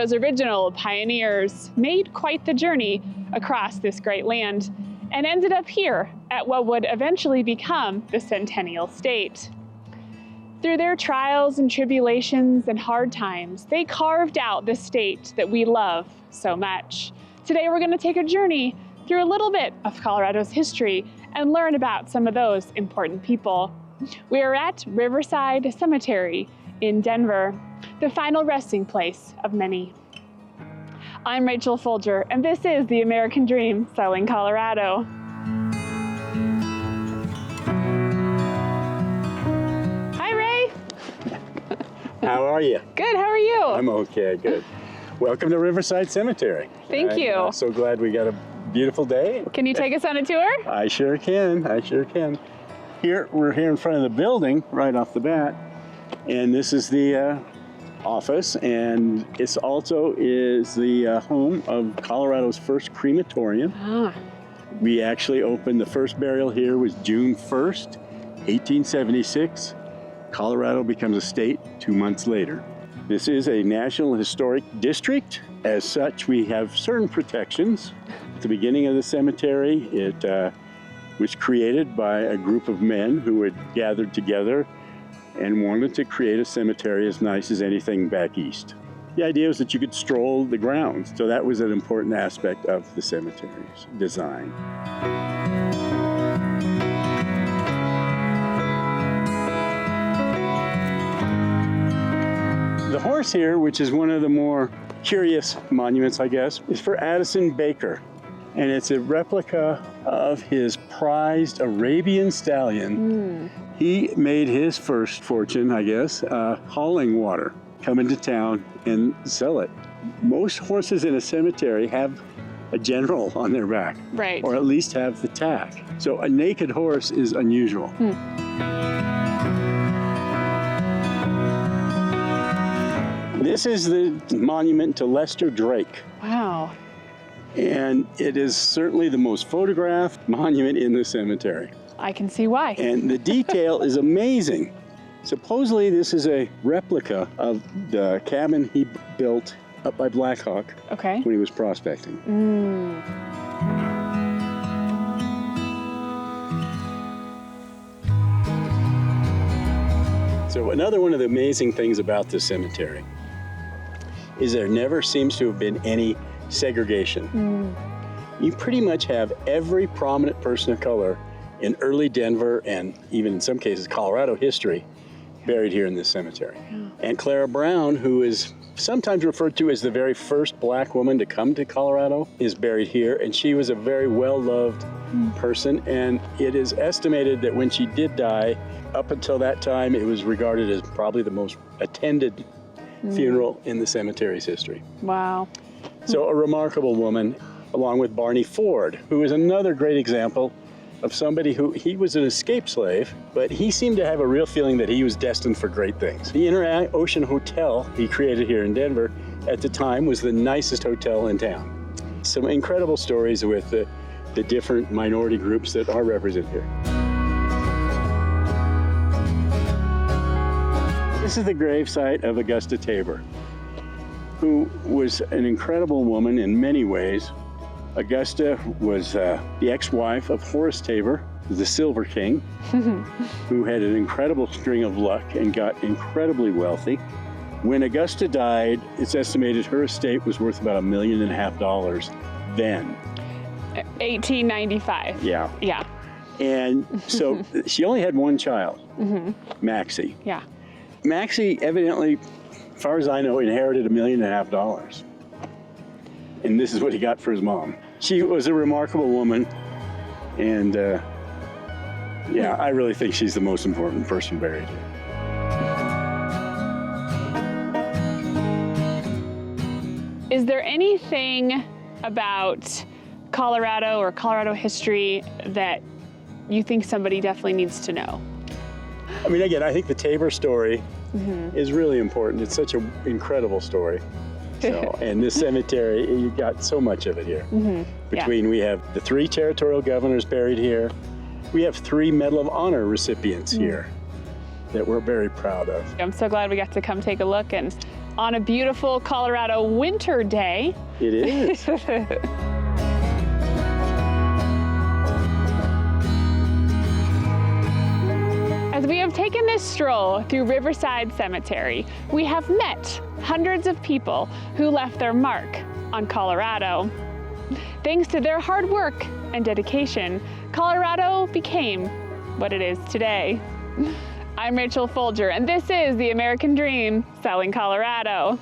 Colorado's original pioneers made quite the journey across this great land and ended up here at what would eventually become the Centennial State. Through their trials and tribulations and hard times, they carved out the state that we love so much. Today we're going to take a journey through a little bit of Colorado's history and learn about some of those important people. We are at Riverside Cemetery in Denver, the final resting place of many. I'm Rachel Folger, and this is the American Dream Selling Colorado. Hi, Ray. How are you? Good, how are you? I'm okay, good. Welcome to Riverside Cemetery. Thank you. I'm so glad we got a beautiful day. Can you take us on a tour? I sure can, I sure can. We're here in front of the building right off the bat, and this is the office, and it's also is the home of Colorado's first crematorium. Ah. We actually opened, the first burial here was June 1st, 1876. Colorado becomes a state 2 months later. This is a National Historic District. As such, we have certain protections. At the beginning of the cemetery, it was created by a group of men who had gathered together and wanted to create a cemetery as nice as anything back east. The idea was that you could stroll the grounds, so that was an important aspect of the cemetery's design. The horse here, which is one of the more curious monuments, I guess, is for Addison Baker. And it's a replica of his prized Arabian stallion. He made his first fortune, I guess, hauling water, come into town and sell it. Most horses in a cemetery have a general on their back, Right. or at least have the tack. So a naked horse is unusual. This is the monument to Lester Drake. Wow. And it is certainly the most photographed monument in the cemetery. I can see why. And the detail is amazing. Supposedly this is a replica of the cabin he built up by Blackhawk Okay. when he was prospecting. So another one of the amazing things about this cemetery is there never seems to have been any segregation. You pretty much have every prominent person of color in early Denver and even in some cases Colorado history buried here in this cemetery. And Clara Brown, who is sometimes referred to as the very first black woman to come to Colorado, is buried here, and she was a very well-loved person, and it is estimated that when she did die, up until that time, it was regarded as probably the most attended funeral in the cemetery's history. Wow. So a remarkable woman, along with Barney Ford, who is another great example of somebody who, he was an escaped slave, but he seemed to have a real feeling that he was destined for great things. The Inter-Ocean Hotel he created here in Denver at the time was the nicest hotel in town. Some incredible stories with the different minority groups that are represented here. This is the gravesite of Augusta Tabor, who was an incredible woman in many ways. Augusta was the ex-wife of Horace Tabor, the Silver King, who had an incredible string of luck and got incredibly wealthy. When Augusta died, it's estimated her estate was worth about $1.5 million then. 1895. Yeah. Yeah. And so she only had one child, Maxie. Yeah. Maxie evidently, as far as I know, inherited $1.5 million. And this is what he got for his mom. She was a remarkable woman, and yeah, I really think she's the most important person buried here. Is there anything about Colorado or Colorado history that you think somebody definitely needs to know? I mean, again, I think the Tabor story is really important. It's such an incredible story. So, and this cemetery, you got so much of it here. Between, we have the 3 territorial governors buried here. We have 3 Medal of Honor recipients here that we're very proud of. I'm so glad we got to come take a look and on a beautiful Colorado winter day. It is. As we have taken this stroll through Riverside Cemetery, we have met hundreds of people who left their mark on Colorado. Thanks to their hard work and dedication, Colorado became what it is today. I'm Rachel Folger, and this is The American Dream, Selling Colorado.